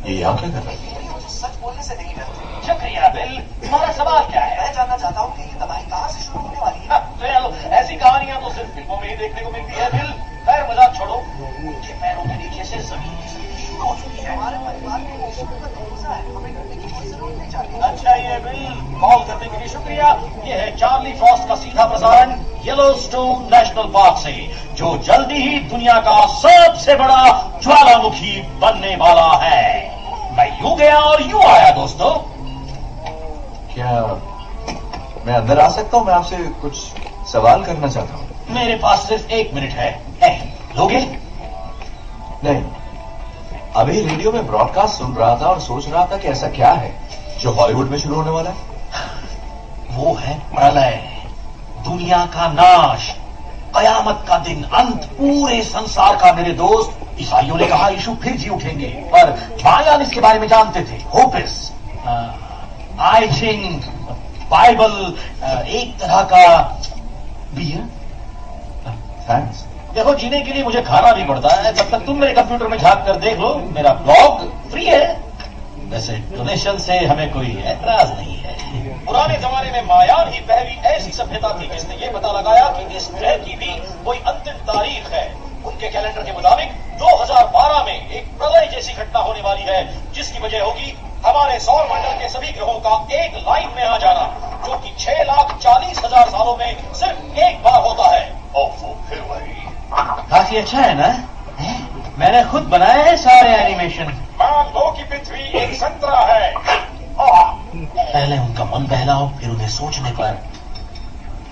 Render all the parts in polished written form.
ये यहाँ क्या कर रहा है? ये मुझे सच बोलने से नहीं डरते। शुक्रिया बिल। तुम्हारा सवाल क्या है? मैं जानना चाहता हूँ कि ये तबाही कहाँ से शुरू होने वाली है। चलो, ऐसी कहानियां तो सिर्फ फिल्मों में ही देखने को मिलती है बिल। खैर मजाक छोड़ो, उनके पैरों के नीचे से जमीन शुरू हो चुकी है। हमारे परिवार में ये शुरू का भरोसा है, हमें डरने की कोई जरूरत नहीं चाहिए। अच्छा ये बिल, कॉल करने के लिए शुक्रिया। ये है चार्ली फ्रॉस्ट का सीधा प्रसारण येलोस्टोन नेशनल पार्क से, जो जल्दी ही दुनिया का सबसे बड़ा ज्वालामुखी बनने वाला है। मैं यूं गया और यूं आया दोस्तों। क्या मैं अंदर आ सकता हूँ? मैं आपसे कुछ सवाल करना चाहता हूँ। मेरे पास सिर्फ 1 मिनट है। लोगे? नहीं, अभी रेडियो में ब्रॉडकास्ट सुन रहा था और सोच रहा था कि ऐसा क्या है जो हॉलीवुड में शुरू होने वाला है। वो है प्रलय, दुनिया का नाश, कयामत का दिन, अंत पूरे संसार का। मेरे दोस्त, ईसाइयों ने कहा यीशु फिर जी उठेंगे, पर बायान इसके बारे में जानते थे। होपिस, आई थिंक बाइबल एक तरह का बियर। थैंक्स। देखो, जीने के लिए मुझे खाना भी पड़ता है। तब तक तुम मेरे कंप्यूटर में झांक कर देख लो, मेरा ब्लॉग फ्री है। वैसे डोनेशन से हमें कोई ऐतराज नहीं है। पुराने जमाने में मायान ही पहली ऐसी सभ्यता थी जिसने ये पता लगाया कि इस ग्रह की भी कोई अंतिम तारीख है। उनके कैलेंडर के मुताबिक 2012 में एक प्रलय जैसी घटना होने वाली है, जिसकी वजह होगी हमारे सौर मंडल के सभी ग्रहों का एक लाइन में आ जाना, जो कि 6,40,000 सालों में सिर्फ एक बार होता है। ओफो, फिर वही। काफी अच्छा है ना? मैंने खुद बनाए हैं सारे एनिमेशन। मान लो कि पृथ्वी एक संतरा है। पहले उनका मन बहलाओ, फिर उन्हें सोचने पर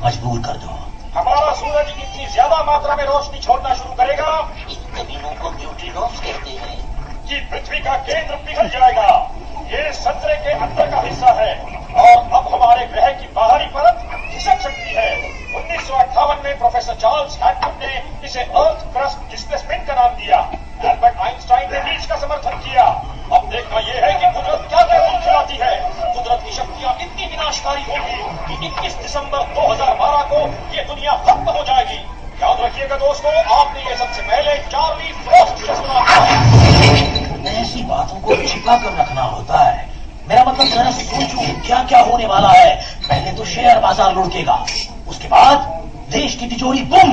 मजबूर कर दो। हमारा सूरज इतनी ज्यादा मात्रा में रोशनी छोड़ना शुरू करेगा, इन कमीनों को न्यूट्रिनोस कहते हैं, कि पृथ्वी का केंद्र पिघल जाएगा। ये संतरे के अंदर का हिस्सा है और अब हमारे ग्रह की बाहरी परत खिसक सकती है। 1958 में प्रोफेसर चार्ल्स हैडवुड ने इसे अर्थ क्रस्ट डिस्प्लेसमेंट का नाम दिया। एल्बर्ट आइंस्टाइन ने भी इसका समर्थन किया। अब देखना यह है कि कुदरत क्या क्या गुण खिलाती है। कुदरत की शक्तियां इतनी विनाशकारी होगी कि 21 दिसंबर 2012 को ये दुनिया खत्म हो जाएगी। याद रखिएगा दोस्तों, आपने ये सबसे पहले चार्ली फ्रॉस्ट से सुना था। ऐसी बातों को छिपा कर रखना होता है। मेरा मतलब जरा सोचो क्या क्या होने वाला है। पहले तो शेयर बाजार लुढ़केगा, उसके बाद देश की तिजोरी बुम,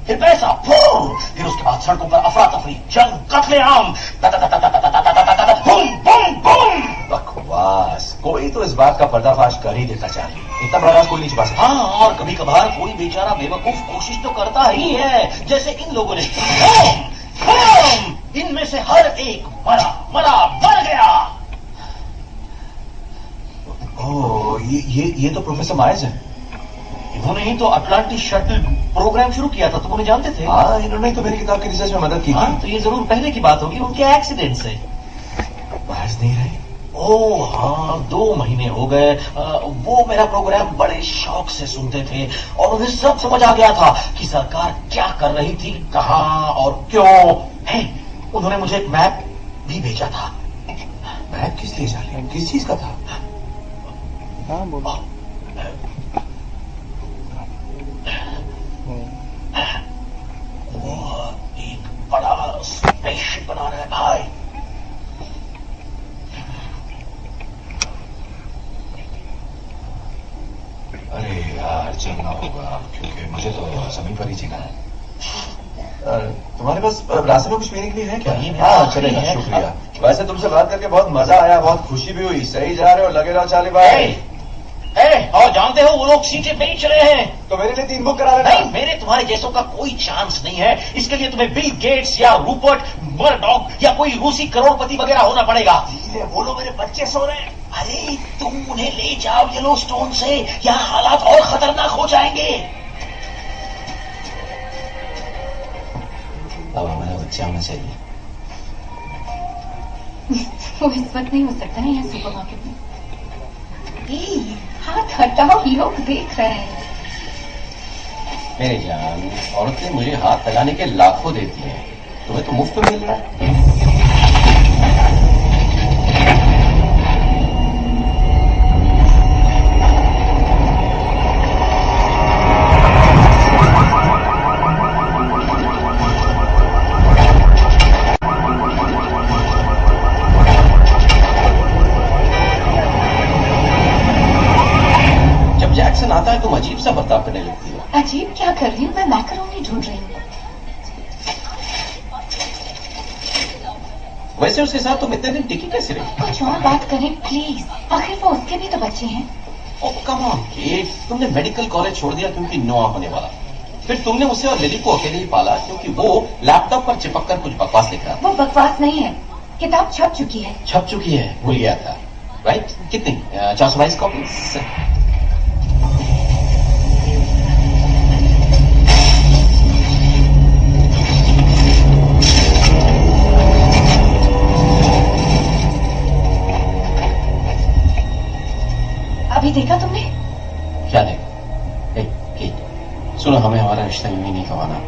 फिर पैसा फूम, फिर उसके बाद सड़कों पर अफरा तफरी, जंग, कत्लेआम, बुम बुम बुम। बकवास, कोई तो इस बात का पर्दाफाश कर ही देता। चार्ली, इतना बड़ा कोई नहीं छुपा सकता। हाँ, और कभी कभार कोई बेचारा बेवकूफ कोशिश तो करता ही है, जैसे इन लोगों ने। इनमें से हर एक मर गया। ओह, ये तो प्रोफेसर मायर्स है। इन्होंने ही तो अटलांटिस शटल प्रोग्राम शुरू किया था, तुम उन्हें जानते थे? हाँ, इन्होंने तो मेरी किताब की रिसर्च में मदद की। हाँ, तो ये जरूर पहले की बात होगी, उनके एक्सीडेंट से। मायर्स नहीं रहे। ओह हाँ, 2 महीने हो गए। वो मेरा प्रोग्राम बड़े शौक से सुनते थे और उन्हें सब समझ आ गया था कि सरकार क्या कर रही थी, कहाँ और क्यों। उन्होंने मुझे एक मैप भी भेजा था। मैप किस लिए चार्ली? किस चीज का था? हाँ बोलो। वो एक बड़ा स्पेसशिप बना रहा है भाई। अरे यार, चलना होगा क्योंकि मुझे तो जमीन पर ही जीना है। तुम्हारे पास रास्ते में कुछ पीने के लिए है क्या? हाँ चलेगा, शुक्रिया। वैसे तुमसे बात करके बहुत मजा आया, बहुत खुशी भी हुई। सही जा रहे हो, लगे रहो चार्ली भाई। और जानते हो वो लोग सीटें बेच रहे हैं, तो मेरे लिए 3 बुक करा लेना। नहीं, मेरे तुम्हारे जैसों का कोई चांस नहीं है। इसके लिए तुम्हें बिल गेट्स या रूपर्ट मर्डॉक या कोई रूसी करोड़पति वगैरह होना पड़ेगा। बोलो, मेरे बच्चे सो रहे हैं। अरे तुम उन्हें ले जाओ येलोस्टोन से, यहाँ हालात और खतरनाक हो जाएंगे। अब हमारे बच्चे आना चाहिए। वो इस वक्त नहीं हो सकता है यहाँ सुपरमार्केट में। हाथ हटाओ, लोग देख रहे हैं। मेरी जान, औरतें मुझे हाथ लगाने के लाखों देती हैं, तुम्हें तो मुफ्त में मिल रहा है। वैसे उसके साथ तुम इतने दिन टिकी कैसे रही? कुछ और बात करें प्लीज, आखिर वो उसके भी तो बच्चे हैं। ओह कम ऑन केट, तुमने मेडिकल कॉलेज छोड़ दिया क्योंकि नोआ होने वाला। फिर तुमने उसे और लिली को अकेले ही पाला क्योंकि वो लैपटॉप पर चिपक कर कुछ बकवास लिख रहा था। वो बकवास नहीं है, किताब छप चुकी है। छप चुकी है, भूल गया था। राइट, कितनी? 422 कॉपीज। अभी देखा तुमने? क्या देखा? सुनो, हमें हमारा रिश्ता यूं ही नहीं गंवाना।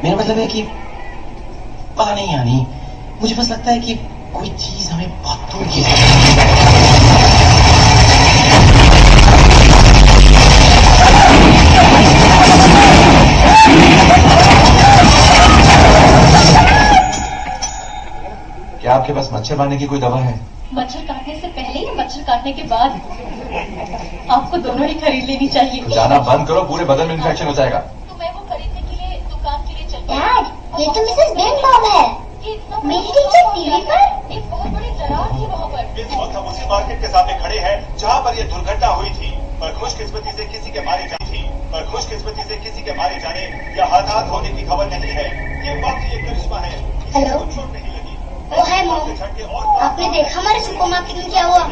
मेरा मतलब है कि पता नहीं यानी, मुझे बस लगता है कि कोई चीज हमें बहुत दूर की क्या आपके पास मच्छर मारने की कोई दवा है? मच्छर काटने से पहले या मच्छर काटने के बाद? आपको दोनों ही खरीद लेनी चाहिए। जाना बंद करो, पूरे बदन में इन्फेक्शन हो जाएगा। तो मैं वो खरीदने के लिए दुकान के लिए चल डैड, ये तो मिसेस बेनबॉम है। मेरी टीचर टीवी पर। एक बहुत बड़ी दरार थी वहाँ पर। इस वक्त हम उसी मार्केट के सामने खड़े हैं जहाँ पर यह दुर्घटना हुई थी, पर खुशकिस्मती से किसी के मारे जाने या हताहत होने की खबर नहीं है। ये वाकई एक करिश्मा है। हेलो, चोट नहीं लगी। वो है मॉम। आपने देखा हमारे सुपरमार्केट में क्या हुआ?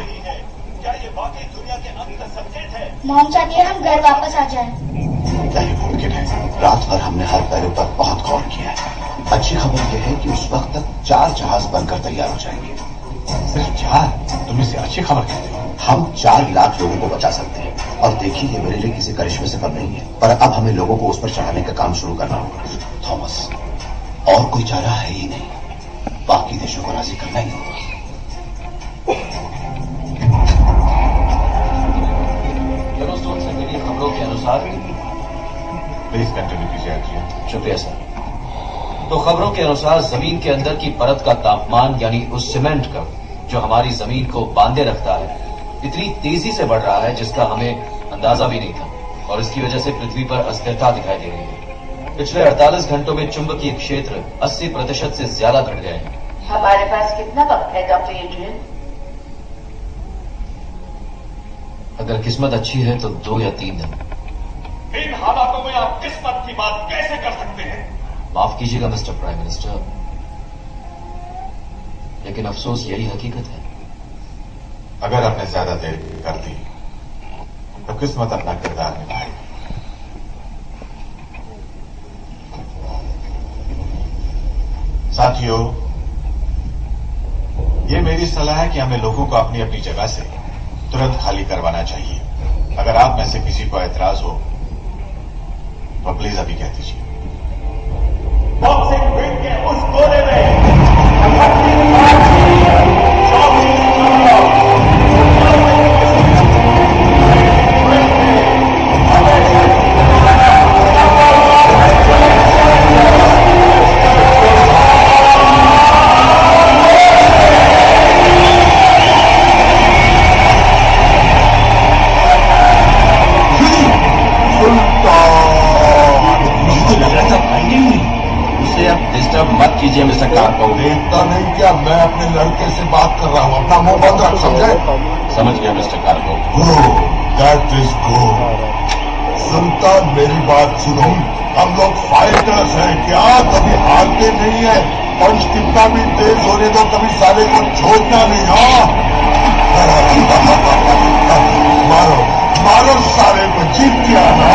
क्या ये वाकई दुनिया के अंत का संकेत है? मॉम चाहती है हम घर वापस आ जाएं। क्या ये मुमकिन है? रात भर हमने हर पहलू पर बहुत गौर किया है। अच्छी खबर यह है कि उस वक्त तक 4 जहाज बनकर तैयार हो जाएंगे। सिर्फ 4? तुम इसे अच्छी खबर कहते हो? हम 4 लाख लोगों को बचा सकते हैं। और देखिए, ये मेरे लिए किसी करिश्मे से कम नहीं है, पर अब हमें लोगों को उस पर चढ़ाने का काम शुरू करना होगा। थॉमस, और कोई चारा है ही नहीं। बाकी देशों को राजी करना ही होगा। येलोस्टोन से मिली खबरों के अनुसार, प्लीज कंटिन्यू कीजिए। शुक्रिया सर। तो खबरों के अनुसार जमीन के अंदर की परत का तापमान, यानी उस सीमेंट का जो हमारी जमीन को बांधे रखता है, इतनी तेजी से बढ़ रहा है जिसका हमें अंदाजा भी नहीं था, और इसकी वजह से पृथ्वी पर अस्थिरता दिखाई दे रही है। पिछले 48 घंटों में चुंबकीय क्षेत्र 80% से ज्यादा घट गए हैं। हमारे पास कितना वक्त है डॉक्टर एड्रियन? अगर किस्मत अच्छी है तो 2 या 3 दिन। इन हालातों में आप किस्मत की बात कैसे कर सकते हैं? माफ कीजिएगा मिस्टर प्राइम मिनिस्टर, लेकिन अफसोस यही हकीकत है। अगर आपने ज्यादा देर कर दी तो किस्मत अपना किरदार निभाएगी। साथियों, ये मेरी सलाह है कि हमें लोगों को अपनी अपनी जगह से तुरंत खाली करवाना चाहिए। अगर आप में से किसी को एतराज हो तो प्लीज अभी कह दीजिए। बॉक्सिंग रिंग के उस कोने में मत कीजिए मिस्टर कारपोव। देखता नहीं क्या मैं अपने लड़के से बात कर रहा हूँ? अपना मुंह बंद रख, समझे? समझ गया mister Karpov. Good, that is good. सुनता, मेरी बात सुनो। हम लोग फाइटर्स हैं क्या? कभी हारते नहीं है। पंच कितना भी तेज होने दो, कभी साले को छोड़ना नहीं। हाँ मारो मारो साले को, जीत गया ना।